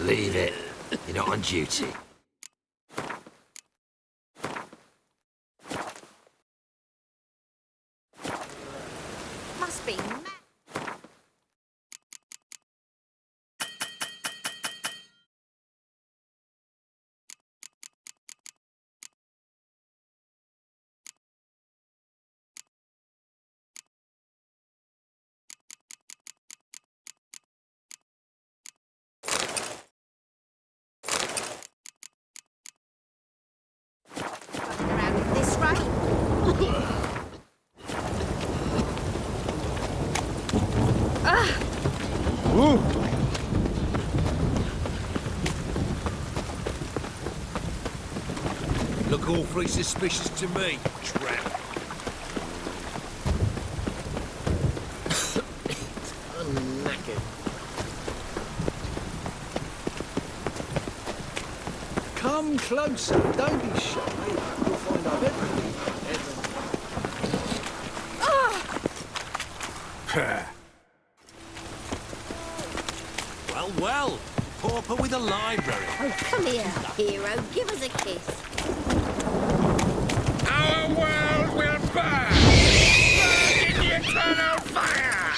Leave it. You're not on duty. Must be mad. Running around at this rate. Look awfully suspicious to me, tramp. I'm knackered. Come closer, don't be shy. You'll find I've everything. Well, well. Pauper with a library. Oh, come here, hero. Give us a kiss. Our world will burn! Burn in the eternal fire!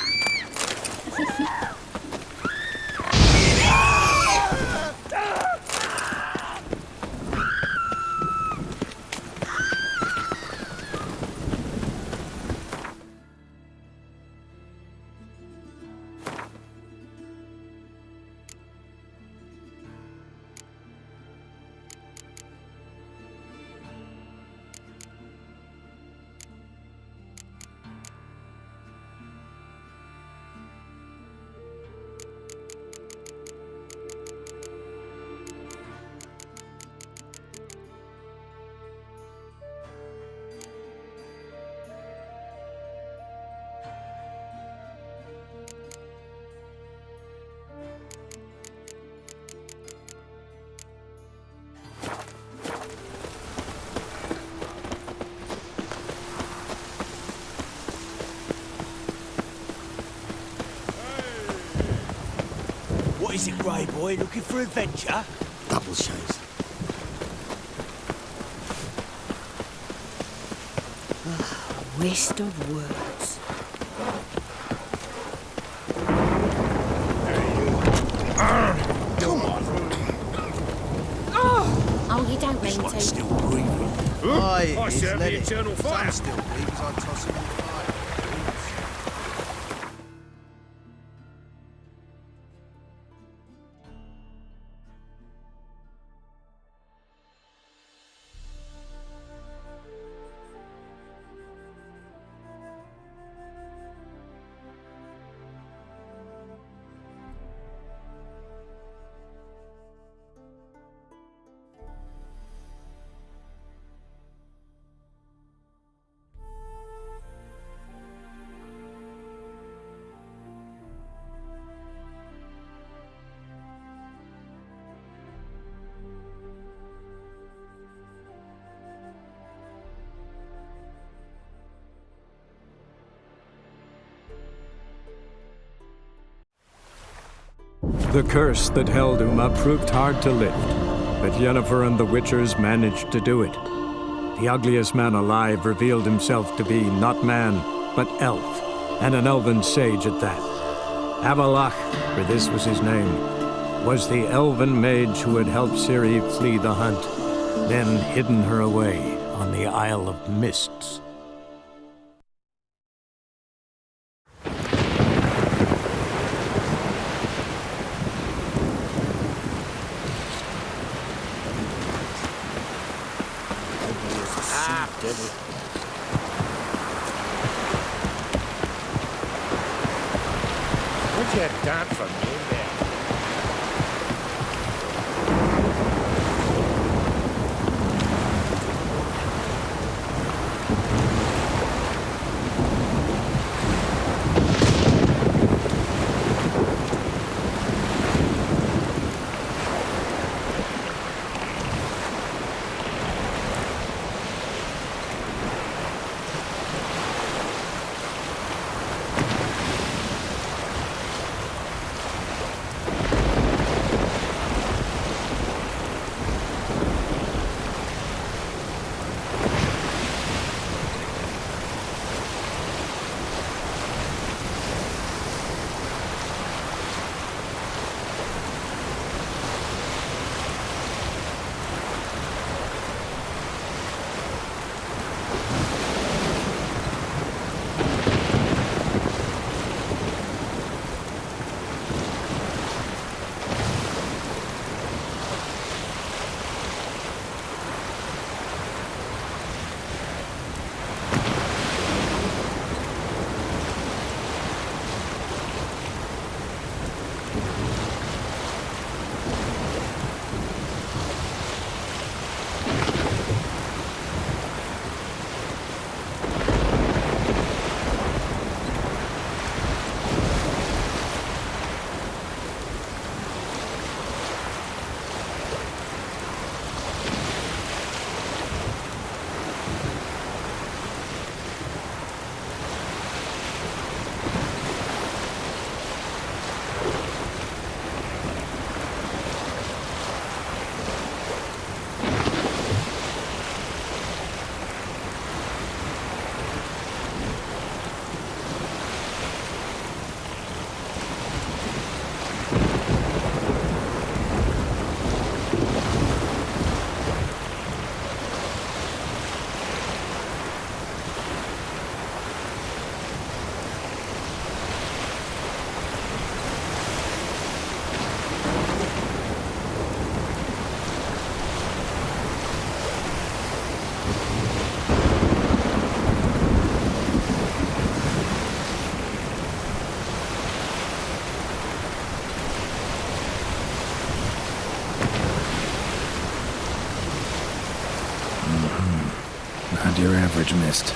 What is it, Grey Boy? Looking for adventure? Double shows. Waste of words. Come on. Oh, you don't This mean one's to. still breathing. Aye, I it's serve the let it. eternal fire. Some still breathe as I toss him in the fire. The curse that held Uma proved hard to lift, but Yennefer and the Witchers managed to do it. The ugliest man alive revealed himself to be not man, but elf, and an elven sage at that. Avalach, for this was his name, was the elven mage who had helped Ciri flee the hunt, then hidden her away on the Isle of Mists. What'd you have done from me there? not your average mist.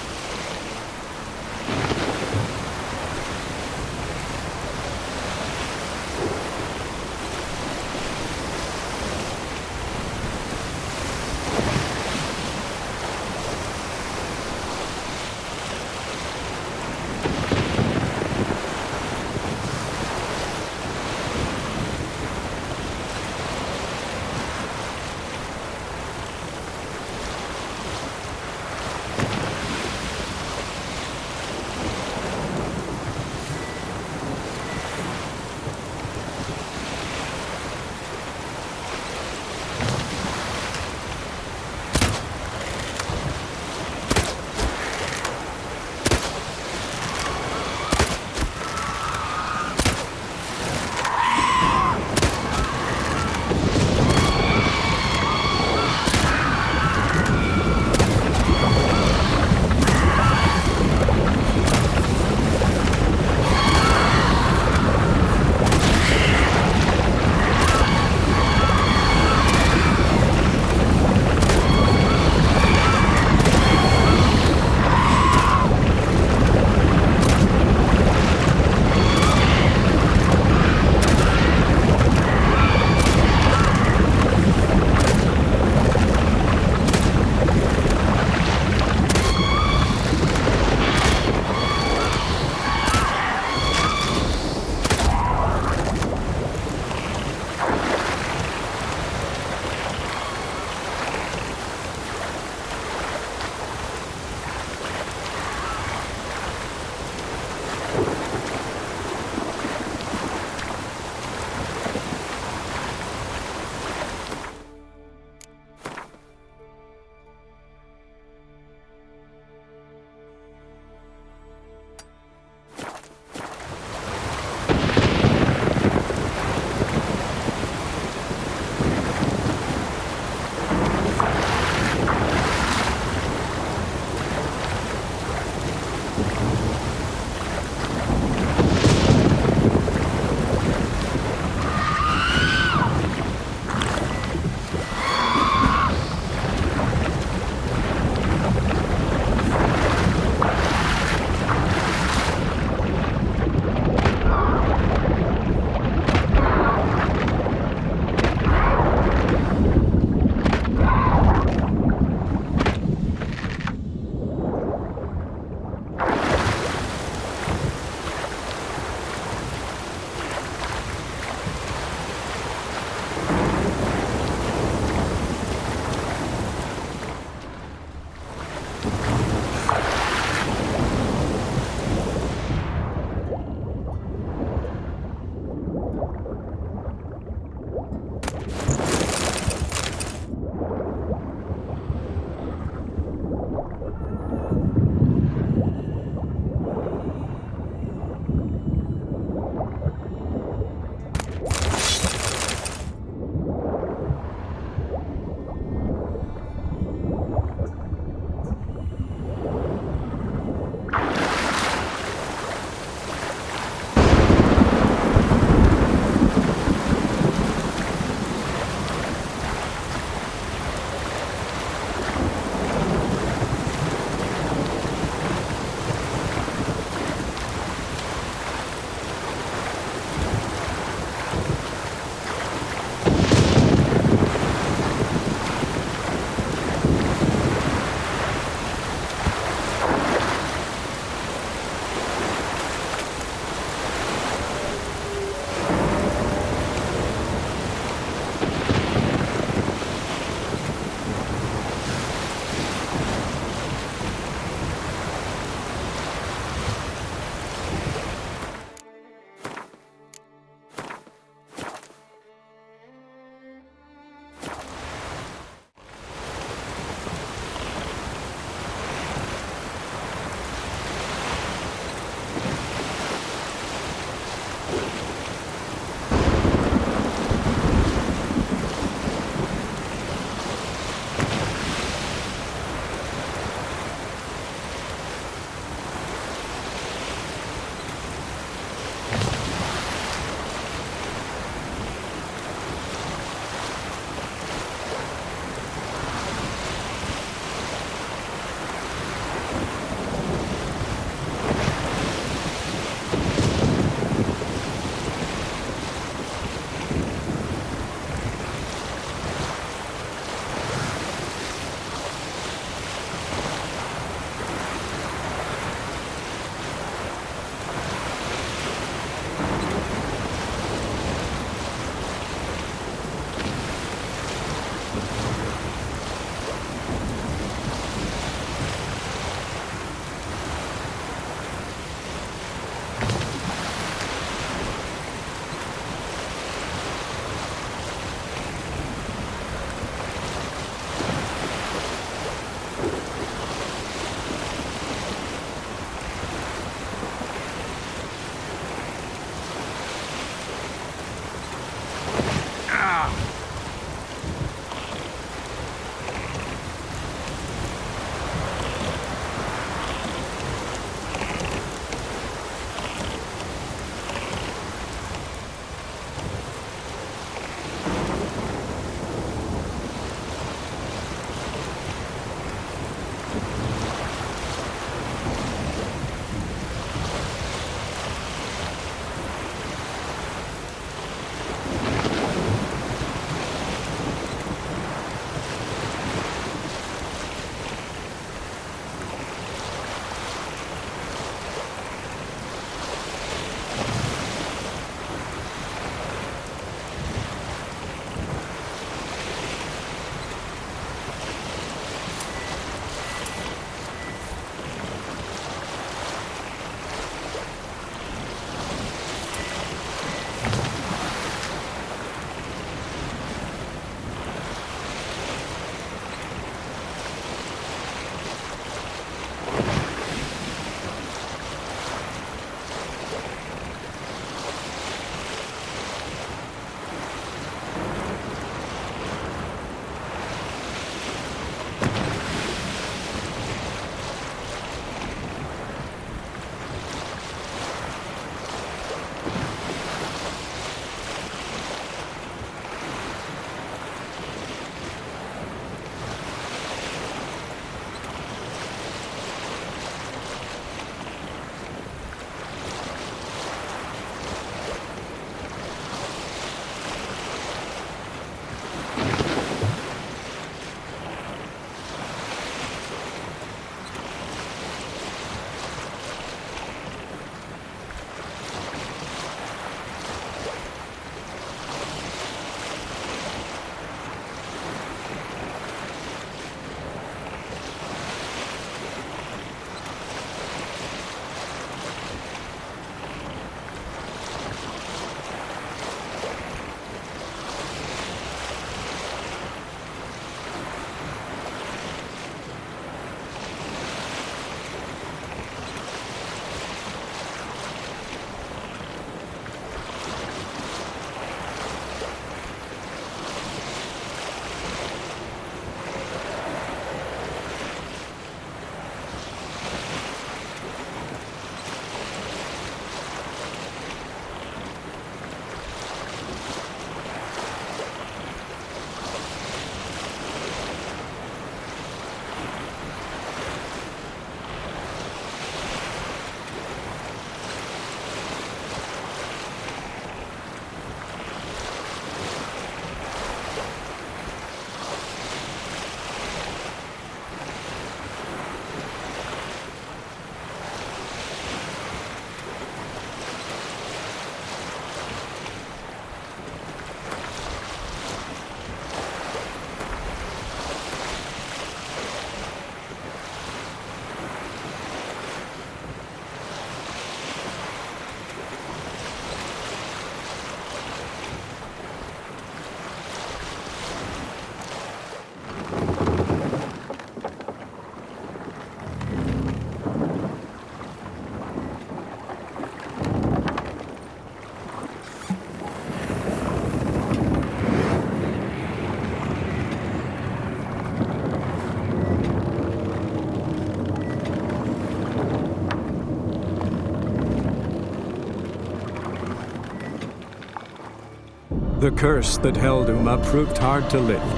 The curse that held Uma proved hard to lift,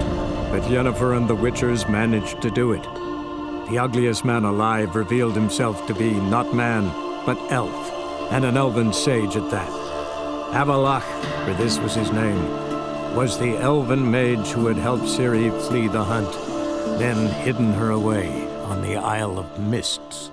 but Yennefer and the Witchers managed to do it. The ugliest man alive revealed himself to be not man, but elf, and an elven sage at that. Avalach, for this was his name, was the elven mage who had helped Ciri flee the hunt, then hidden her away on the Isle of Mists.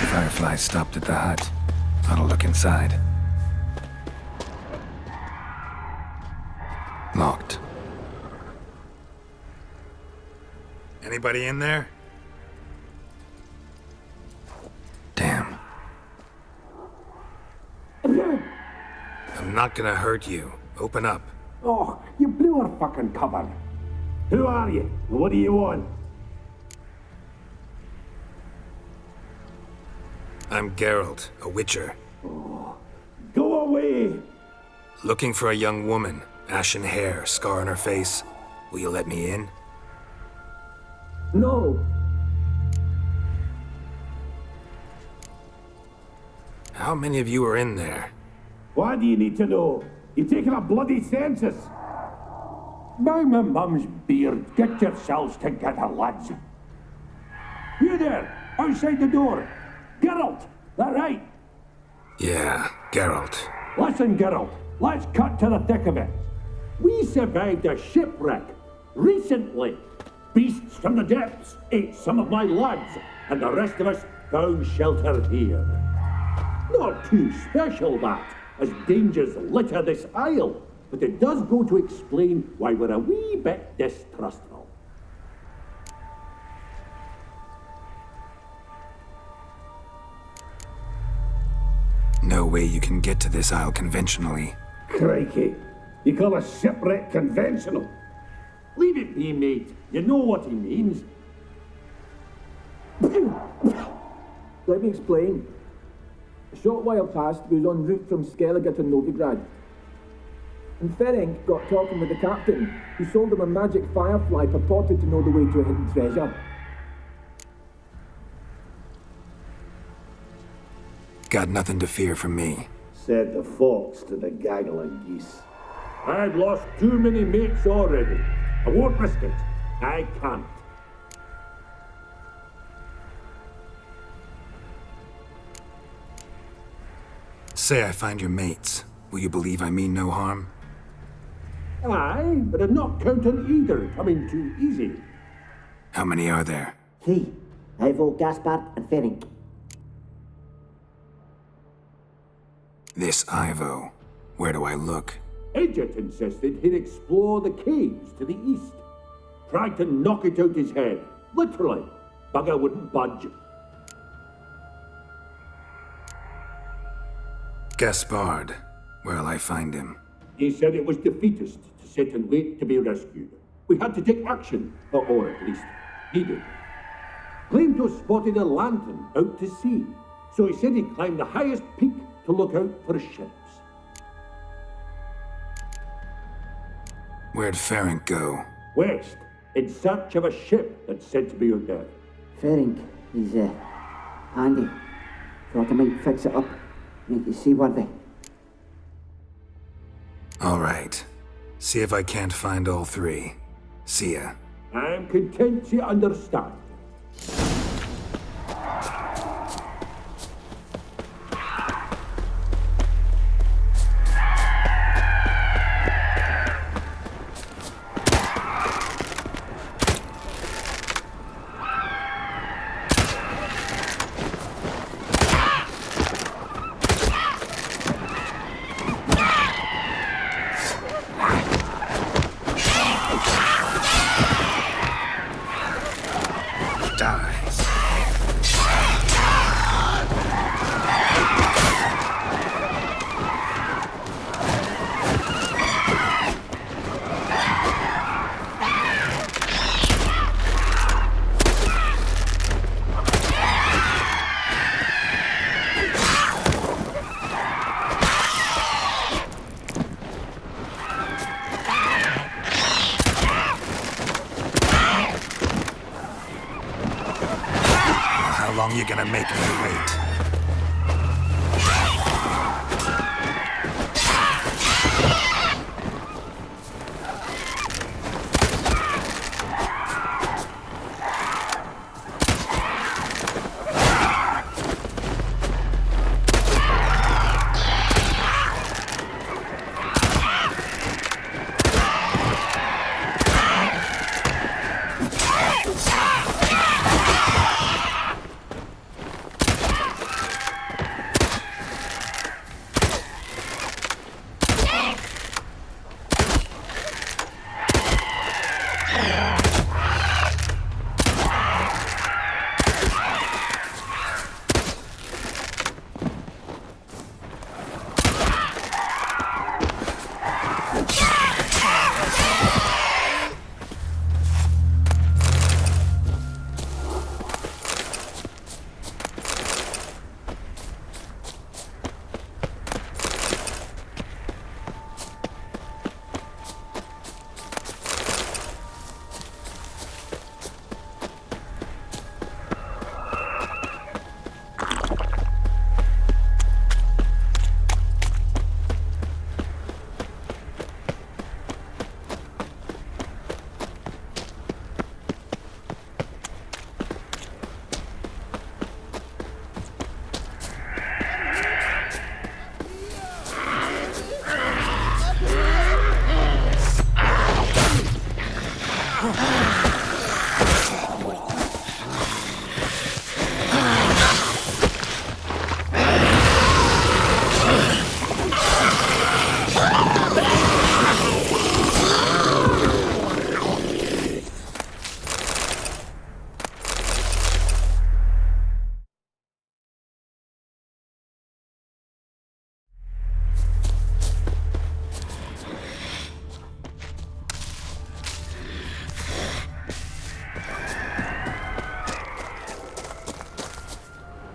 Firefly stopped at the hut. Ought to look inside. Locked. Anybody in there? Damn. I'm not gonna hurt you. Open up. Oh, you blew our fucking cover. Who are you? What do you want? I'm Geralt, a Witcher. Go away! Looking for a young woman. Ashen hair, scar on her face. Will you let me in? No. How many of you are in there? Why do you need to know? You've taken a bloody census. By my mum's beard, get yourselves together, lads. You there, outside the door. Geralt! That right? Yeah, Geralt. Listen, Geralt, let's cut to the thick of it. We survived a shipwreck recently. Beasts from the depths ate some of my lads, and the rest of us found shelter here. Not too special, that, as dangers litter this isle, but it does go to explain why we're a wee bit distrustful. No way you can get to this isle conventionally. Crikey, you call a shipwreck conventional? Leave it be, mate. You know what he means. Let me explain. A short while past, we was en route from Skellige to Novigrad. And Ferenc got talking with the captain, who sold him a magic firefly purported to know the way to a hidden treasure. Got nothing to fear from me. Said the fox to the gaggle of geese. I've lost too many mates already. I won't risk it. I can't. Say I find your mates. Will you believe I mean no harm? Aye, but I'm not counting either coming too easy. How many are there? 3. Ivo, Gaspard, and Ferenc. This Ivo. Where do I look? Edget insisted he'd explore the caves to the east. Tried to knock it out his head. Literally. Bugger wouldn't budge. Gaspard. Where'll I find him? He said it was defeatist to sit and wait to be rescued. We had to take action, or at least he did. Claimed to have spotted a lantern out to sea, so he said he'd climb the highest peak to look out for ships. Where'd Ferenc go? West, in search of a ship that's said to be out there. Ferenc, he's handy. Thought I might fix it up, make it seaworthy. All right. See if I can't find all 3. See ya. I'm content to understand. How long you gonna make me wait?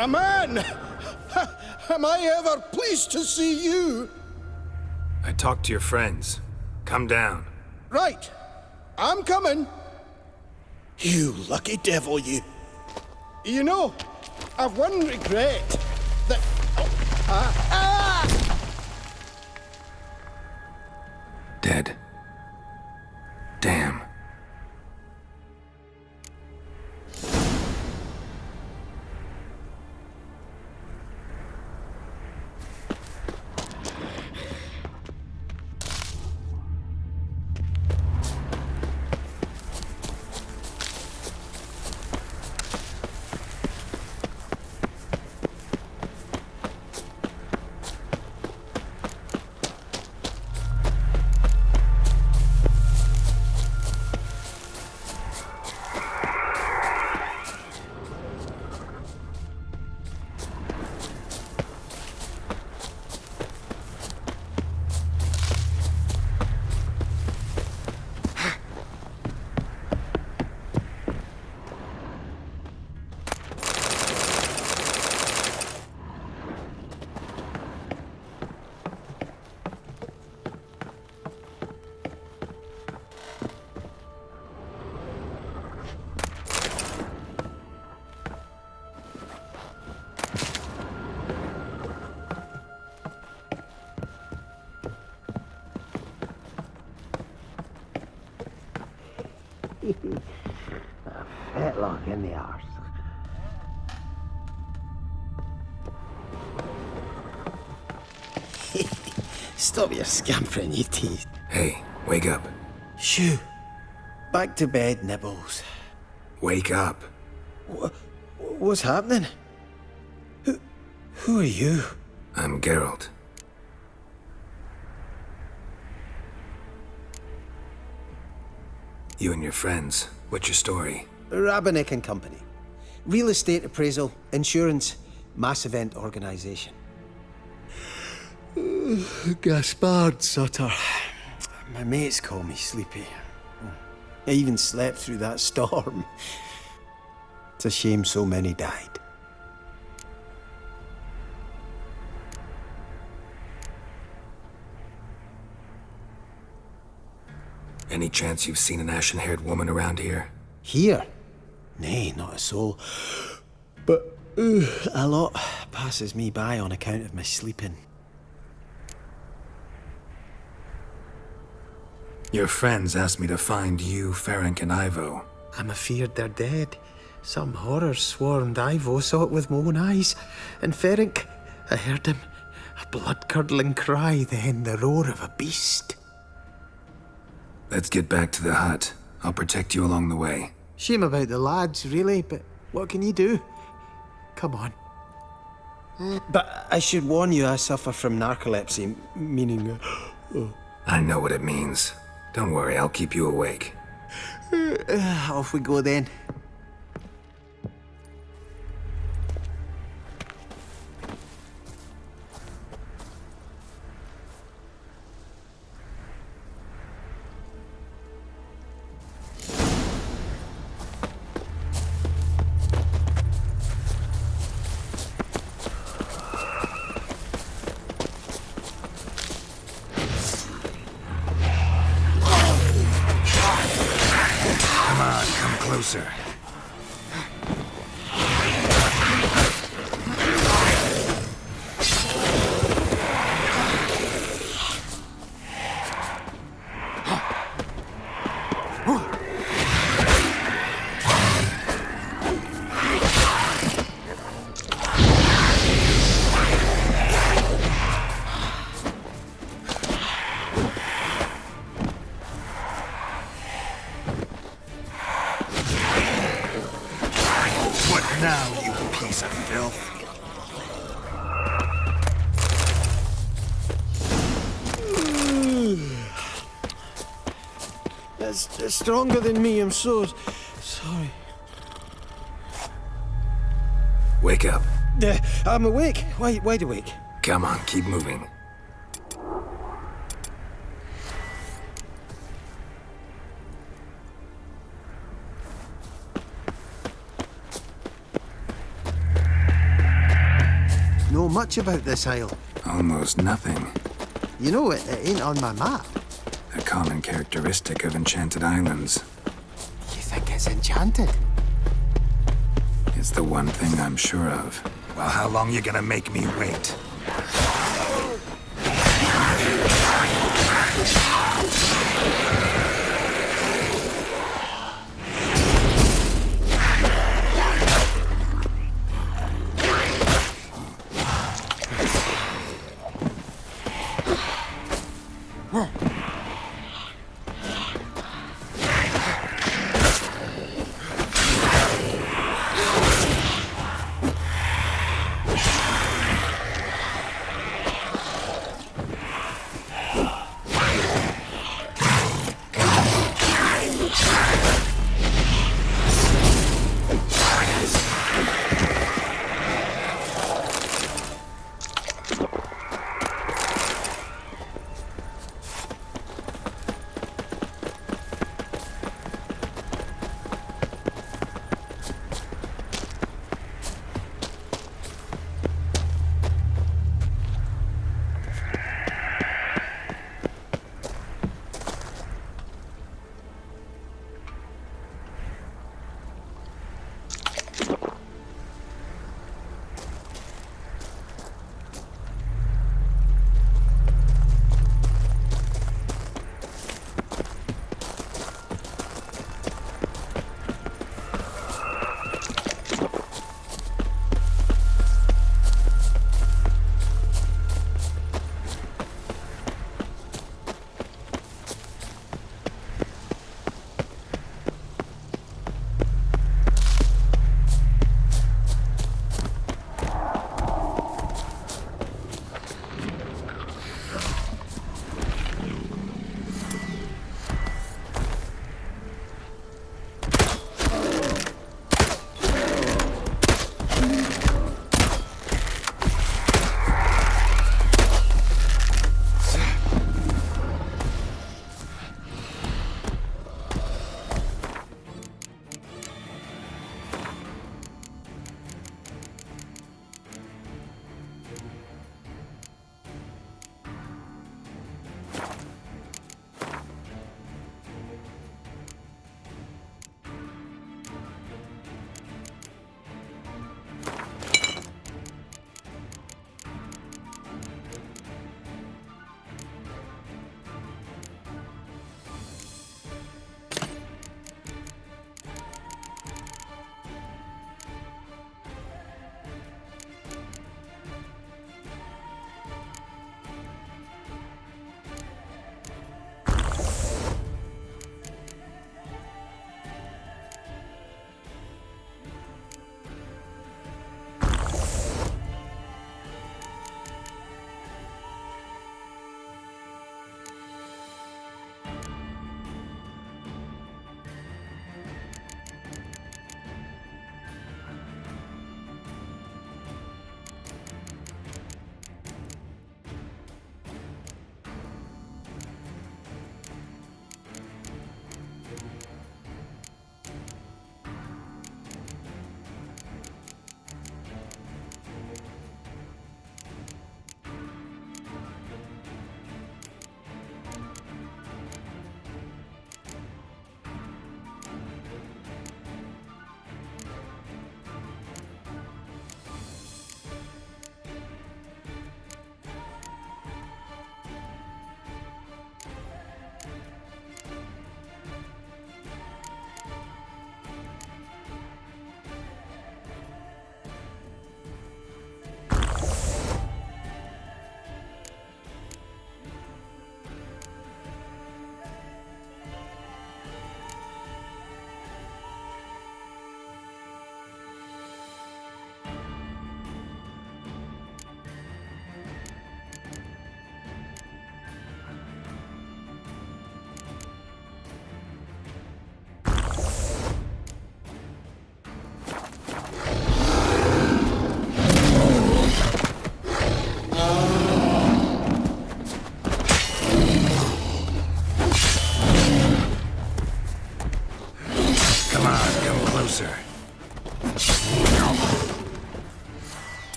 A man! Am I ever pleased to see you? I talked to your friends. Come down. Right. I'm coming. You lucky devil, you. You know, I've one regret. That... Dead. Damn. Fetlock in the arse. Stop your scampering, you tease. Hey, wake up. Shoo. Back to bed, Nibbles. Wake up. What's happening? Who are you? I'm Geralt. You and your friends, what's your story? Rabenik and Company. Real estate appraisal, insurance, mass event organisation. Gaspard Sutter. My mates call me Sleepy. I even slept through that storm. It's a shame so many died. Any chance you've seen an ashen-haired woman around here? Here? Nay, not a soul. But a lot passes me by on account of my sleeping. Your friends asked me to find you, Ferenc, and Ivo. I'm afeard they're dead. Some horrors swarmed Ivo, saw it with my own eyes. And Ferenc, I heard him. A blood-curdling cry, then the roar of a beast. Let's get back to the hut. I'll protect you along the way. Shame about the lads, really, but what can you do? Come on. But I should warn you, I suffer from narcolepsy, meaning... I know what it means. Don't worry, I'll keep you awake. Off we go then. Closer. Now, you piece of filth. That's stronger than me, I'm so sorry. Wake up. I'm awake. Wide awake. Come on, keep moving. know much about this isle? Almost nothing. You know, it ain't on my map. A common characteristic of enchanted islands. You think it's enchanted? It's the one thing I'm sure of. Well, how long you gonna make me wait?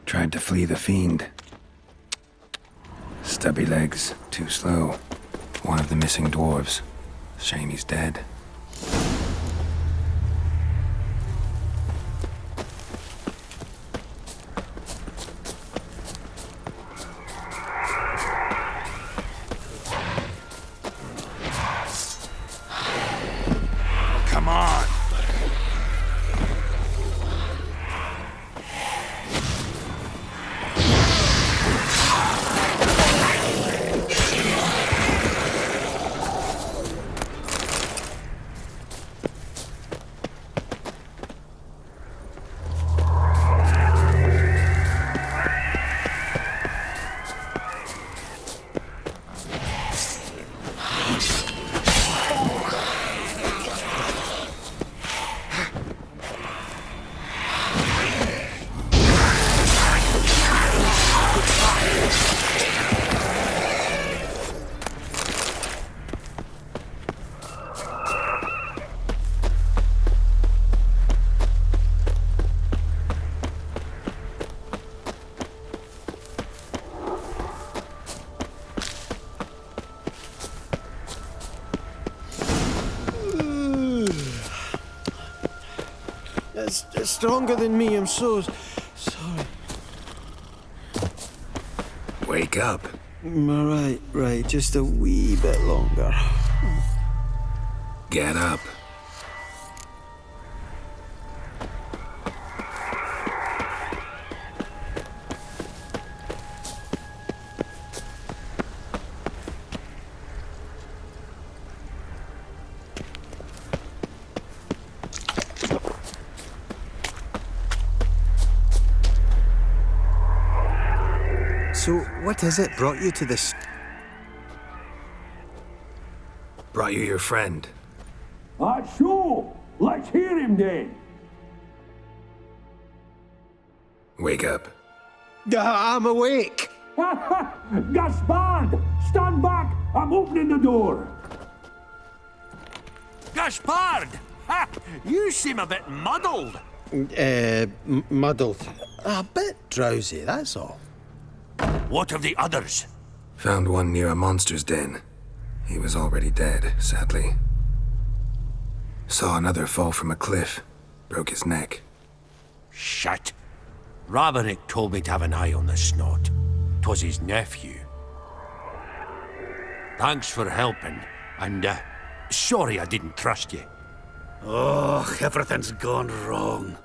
Tried to flee the fiend. Stubby legs, too slow. One of the missing dwarves. Shame he's dead. Come on! It's stronger than me, I'm so sorry. Wake up. Right, just a wee bit longer. Get up. So, what is it brought you to this? Brought you your friend. So, let's hear him then. Wake up. I'm awake. Gaspard! Stand back! I'm opening the door. Gaspard! Ha! You seem a bit muddled. Muddled. A bit drowsy, that's all. What of the others? Found one near a monster's den. He was already dead, sadly. Saw another fall from a cliff. Broke his neck. Shit. Raverick told me to have an eye on the snot. 'Twas his nephew. Thanks for helping, and sorry I didn't trust you. Oh, everything's gone wrong.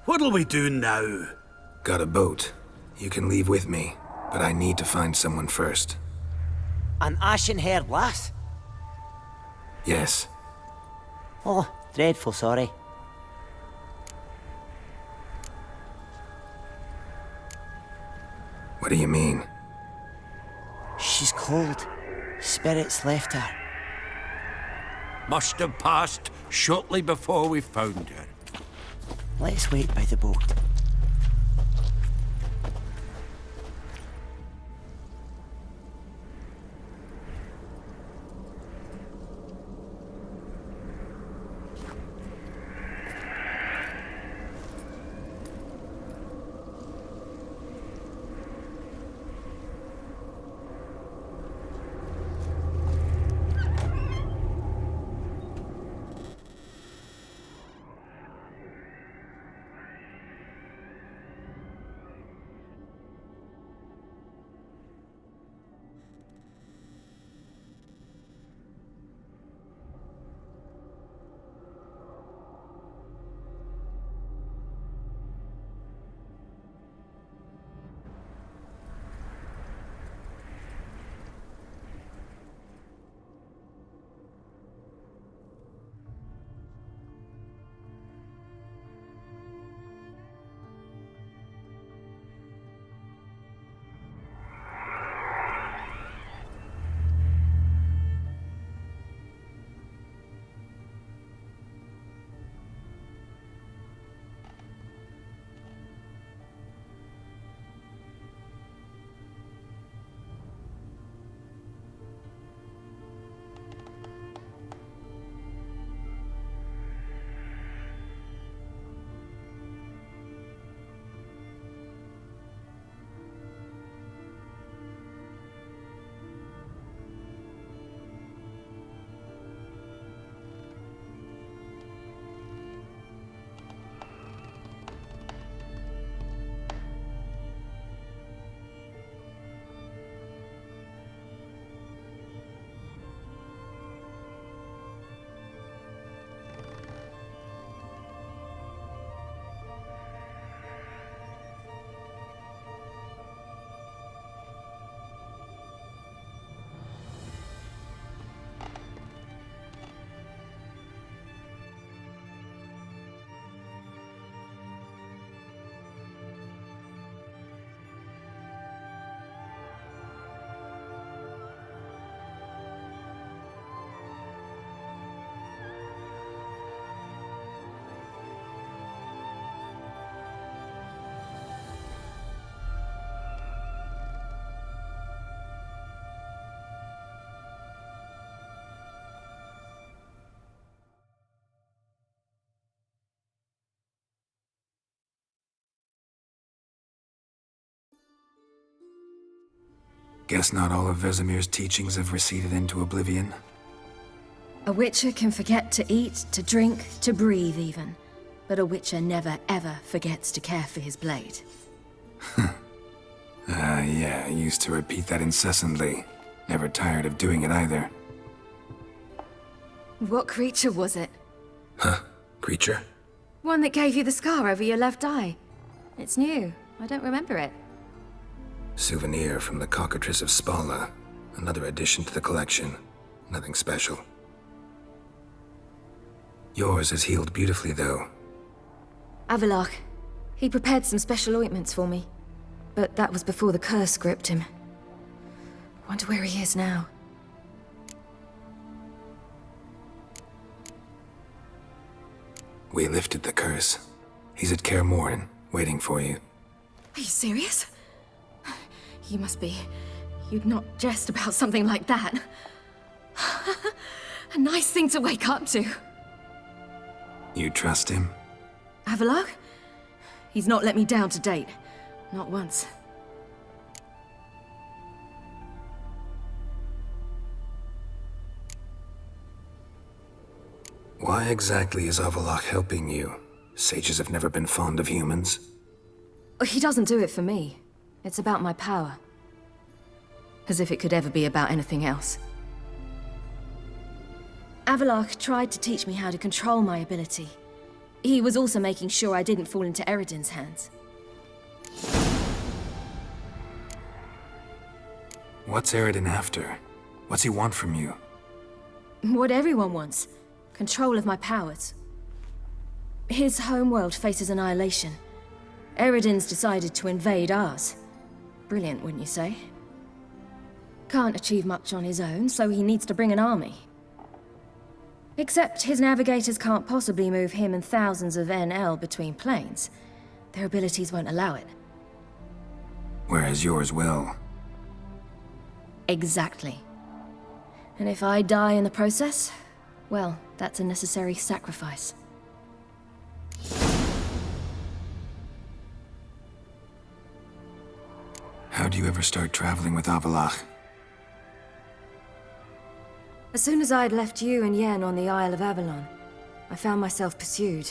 What'll we do now? Got a boat. You can leave with me, but I need to find someone first. An ashen-haired lass? Yes. Oh, dreadful sorry. What do you mean? She's cold. Spirits left her. Must have passed shortly before we found her. Let's wait by the boat. Guess not all of Vesemir's teachings have receded into oblivion. A Witcher can forget to eat, to drink, to breathe even. But a Witcher never ever forgets to care for his blade. Yeah, I used to repeat that incessantly. Never tired of doing it either. What creature was it? Huh? Creature? One that gave you the scar over your left eye. It's new. I don't remember it. Souvenir from the Cockatrice of Spala. Another addition to the collection. Nothing special. Yours has healed beautifully, though. Avallac'h. He prepared some special ointments for me. But that was before the curse gripped him. Wonder where he is now. We lifted the curse. He's at Kaer Morhen, waiting for you. Are you serious? You must be. You'd not jest about something like that. A nice thing to wake up to. You trust him? Avallac'h? He's not let me down to date. Not once. Why exactly is Avallac'h helping you? Sages have never been fond of humans. He doesn't do it for me. It's about my power. As if it could ever be about anything else. Avallac'h tried to teach me how to control my ability. He was also making sure I didn't fall into Eredin's hands. What's Eredin after? What's he want from you? What everyone wants. Control of my powers. His homeworld faces annihilation. Eredin's decided to invade ours. Brilliant, wouldn't you say? Can't achieve much on his own, so he needs to bring an army. Except his navigators can't possibly move him and thousands of NL between planes. Their abilities won't allow it. Whereas yours will. Exactly. And if I die in the process, well, that's a necessary sacrifice. How do you ever start traveling with Avallac'h? As soon as I had left you and Yen on the Isle of Avalon, I found myself pursued.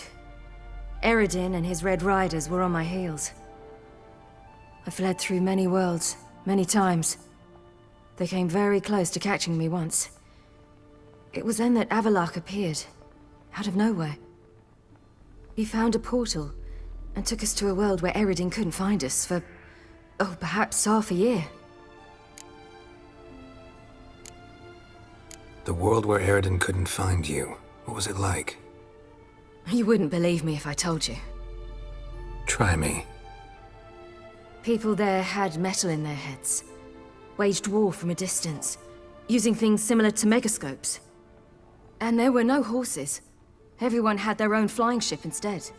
Eredin and his Red Riders were on my heels. I fled through many worlds, many times. They came very close to catching me once. It was then that Avallac'h appeared, out of nowhere. He found a portal, and took us to a world where Eredin couldn't find us for, oh, perhaps half a year. The world where Eredin couldn't find you. What was it like? You wouldn't believe me if I told you. Try me. People there had metal in their heads. Waged war from a distance, using things similar to megascopes. And there were no horses. Everyone had their own flying ship instead.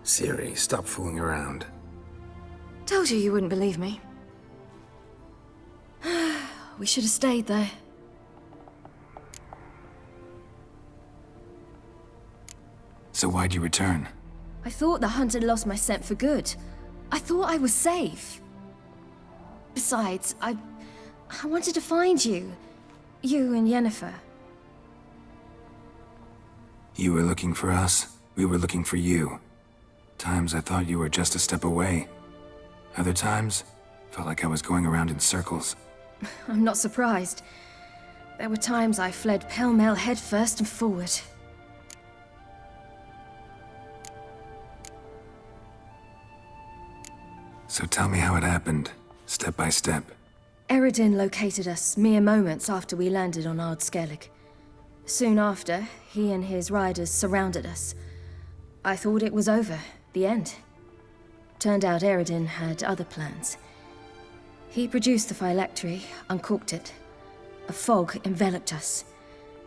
Ciri, stop fooling around. Told you wouldn't believe me. We should have stayed there. So why'd you return? I thought the hunt had lost my scent for good. I thought I was safe. Besides, I wanted to find you. You and Yennefer. You were looking for us, we were looking for you. Times I thought you were just a step away. Other times, felt like I was going around in circles. I'm not surprised. There were times I fled pell-mell headfirst and forward. So tell me how it happened, step by step. Eredin located us mere moments after we landed on Ard Skellig. Soon after, he and his riders surrounded us. I thought it was over, the end. Turned out Eredin had other plans. He produced the phylactery, uncorked it. A fog enveloped us,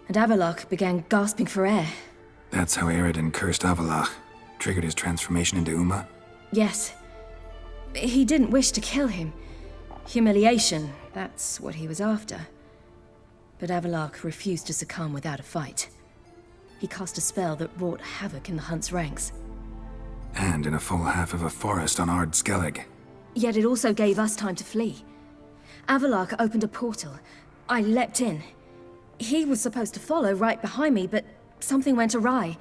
and Avallac'h began gasping for air. That's how Eredin cursed Avallac'h, triggered his transformation into Uma? Yes. He didn't wish to kill him. Humiliation, that's what he was after. But Avallac'h refused to succumb without a fight. He cast a spell that wrought havoc in the Hunt's ranks. And in a full half of a forest on Ard Skellig. Yet it also gave us time to flee. Avallac'h opened a portal. I leapt in. He was supposed to follow right behind me, but something went awry.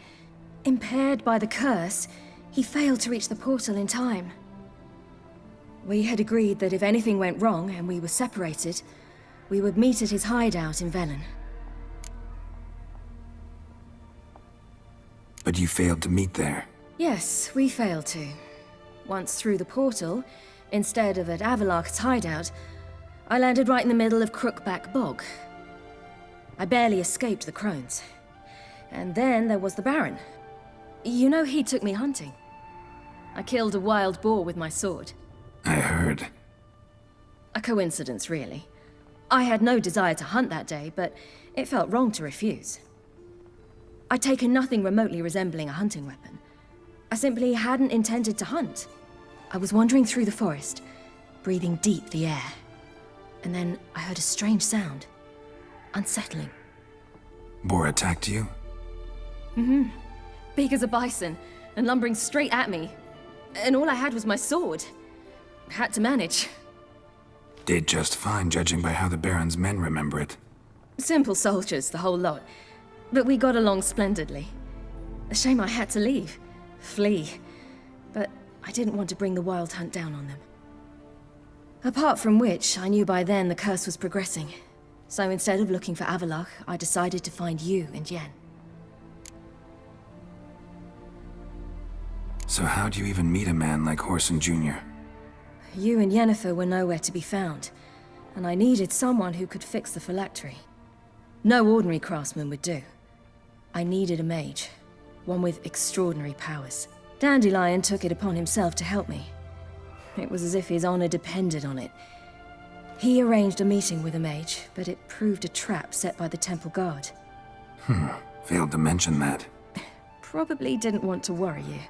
Impaired by the curse, he failed to reach the portal in time. We had agreed that if anything went wrong and we were separated, we would meet at his hideout in Velen. But you failed to meet there. Yes, we failed to. Once through the portal, instead of at Avallac'h's hideout, I landed right in the middle of Crookback Bog. I barely escaped the crones. And then there was the Baron. You know, he took me hunting. I killed a wild boar with my sword. I heard. A coincidence, really. I had no desire to hunt that day, but it felt wrong to refuse. I'd taken nothing remotely resembling a hunting weapon. I simply hadn't intended to hunt. I was wandering through the forest, breathing deep the air. And then I heard a strange sound. Unsettling. Boar attacked you? Mm-hmm. Big as a bison, and lumbering straight at me. And all I had was my sword. Had to manage. Did just fine, judging by how the Baron's men remember it. Simple soldiers, the whole lot. But we got along splendidly. A shame I had to leave. Flee. But I didn't want to bring the Wild Hunt down on them. Apart from which, I knew by then the curse was progressing. So instead of looking for Avallac'h, I decided to find you and Yen. So how'd you even meet a man like Whoreson Jr.? You and Yennefer were nowhere to be found, and I needed someone who could fix the phylactery. No ordinary craftsman would do. I needed a mage, one with extraordinary powers. Dandelion took it upon himself to help me. It was as if his honor depended on it. He arranged a meeting with a mage, but it proved a trap set by the Temple Guard. Failed to mention that. Probably didn't want to worry you.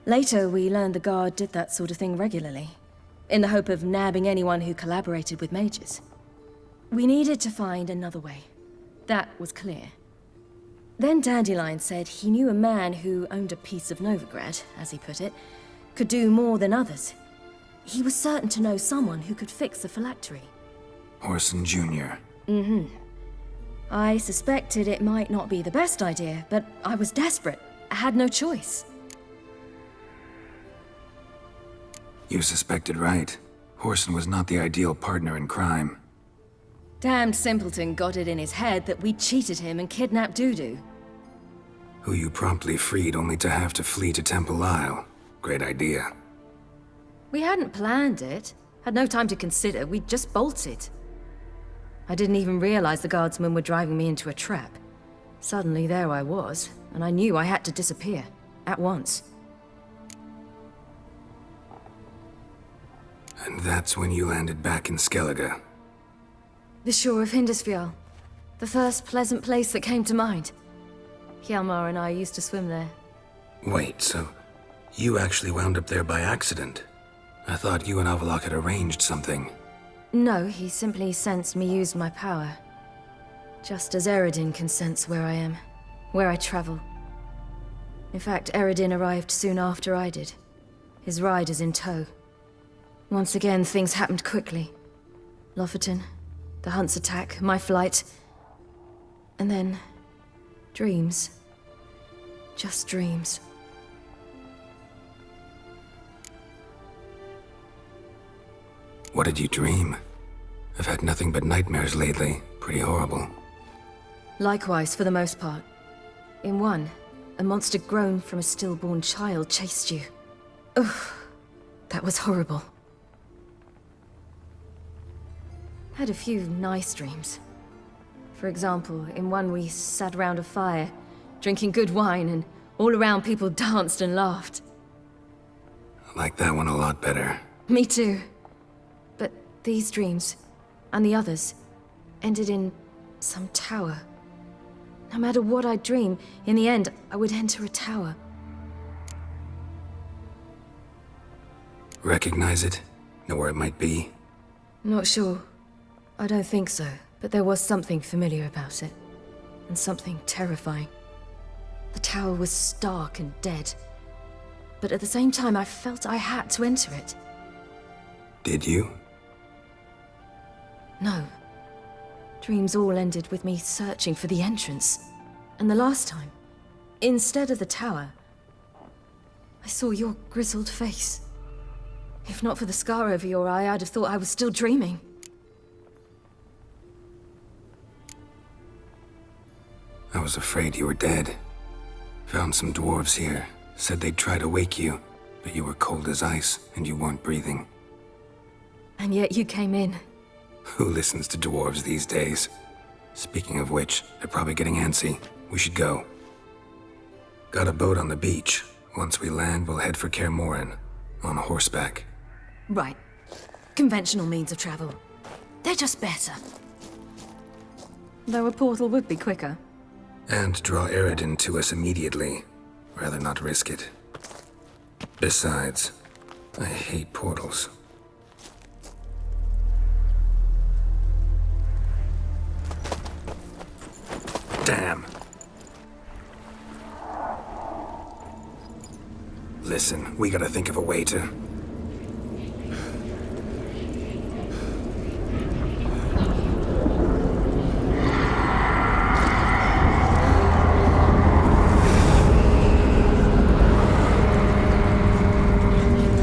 Later, we learned the Guard did that sort of thing regularly, in the hope of nabbing anyone who collaborated with mages. We needed to find another way. That was clear. Then Dandelion said he knew a man who owned a piece of Novigrad, as he put it, could do more than others. He was certain to know someone who could fix the phylactery. Whoreson Jr. Mm-hmm. I suspected it might not be the best idea, but I was desperate. I had no choice. You suspected right. Whoreson was not the ideal partner in crime. Damned simpleton got it in his head that we'd cheated him and kidnapped Dudu. Who you promptly freed only to have to flee to Temple Isle. Great idea. We hadn't planned it. Had no time to consider. We just bolted. I didn't even realize the guardsmen were driving me into a trap. Suddenly there I was, and I knew I had to disappear. At once. And that's when you landed back in Skellige. The shore of Hindisfjall. The first pleasant place that came to mind. Hjalmar and I used to swim there. Wait, so you actually wound up there by accident? I thought you and Avallac'h had arranged something. No, he simply sensed me use my power. Just as Eredin can sense where I am, where I travel. In fact, Eredin arrived soon after I did. His riders in tow. Once again, things happened quickly. Lofoten, the Hunt's attack, my flight. And then... dreams. Just dreams. What did you dream? I've had nothing but nightmares lately. Pretty horrible. Likewise, for the most part. In one, a monster grown from a stillborn child chased you. Ugh, that was horrible. Had a few nice dreams. For example, in one we sat around a fire, drinking good wine, and all around people danced and laughed. I like that one a lot better. Me too. But these dreams, and the others, ended in some tower. No matter what I dream, in the end, I would enter a tower. Recognize it? Know where it might be? Not sure. I don't think so, but there was something familiar about it. And something terrifying. The tower was stark and dead. But at the same time, I felt I had to enter it. Did you? No. Dreams all ended with me searching for the entrance. And the last time, instead of the tower, I saw your grizzled face. If not for the scar over your eye, I'd have thought I was still dreaming. I was afraid you were dead. Found some dwarves here. Said they'd try to wake you, but you were cold as ice and you weren't breathing. And yet you came in. Who listens to dwarves these days? Speaking of which, they're probably getting antsy. We should go. Got a boat on the beach. Once we land, we'll head for Kaer Morhen. On horseback. Right. Conventional means of travel. They're just better. Though a portal would be quicker. And draw Eredin to us immediately. Rather not risk it. Besides, I hate portals. Damn. Listen, we gotta think of a way to...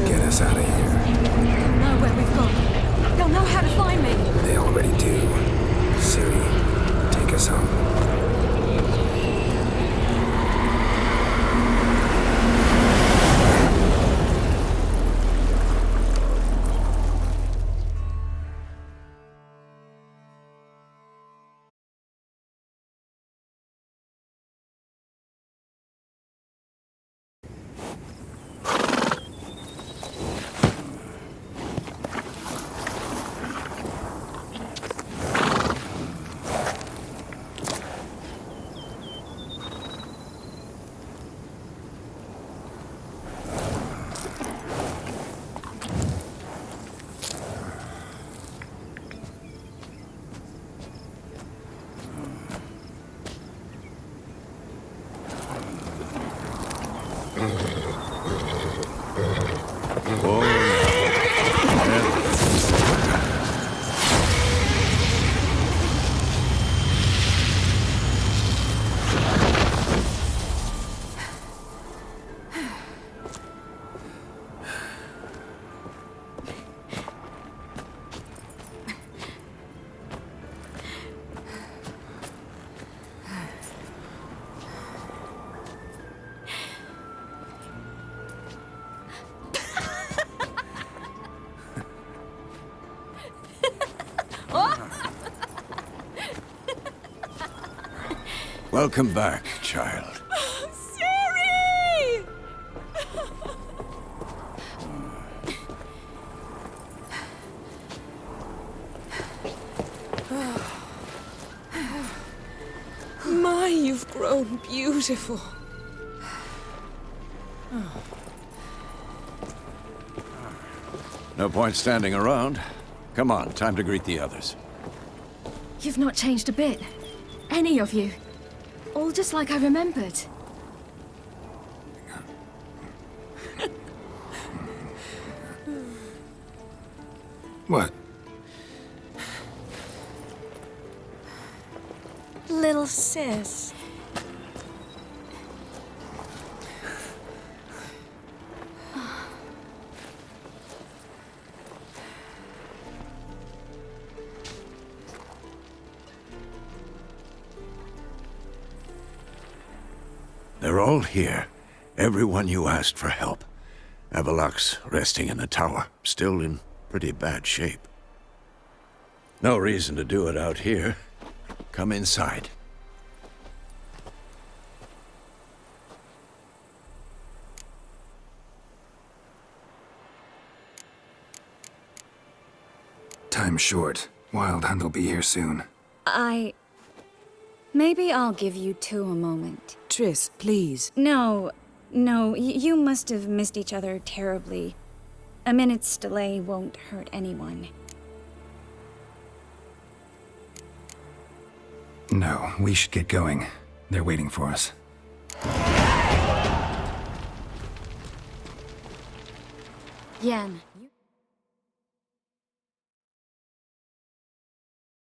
Get us out of here. They'll know where we've gone. They'll know how to find me. They already do. Ciri, take us home. Welcome back, child. Ciri! My, you've grown beautiful. No point standing around. Come on, time to greet the others. You've not changed a bit. Any of you. All just like I remembered. What? Little sis. They're all here. Everyone you asked for help. Avalok's resting in the tower, still in pretty bad shape. No reason to do it out here. Come inside. Time's short. Wild Hunt will be here soon. Maybe I'll give you two a moment. Triss, please. No, you must have missed each other terribly. A minute's delay won't hurt anyone. No, we should get going. They're waiting for us. Yen,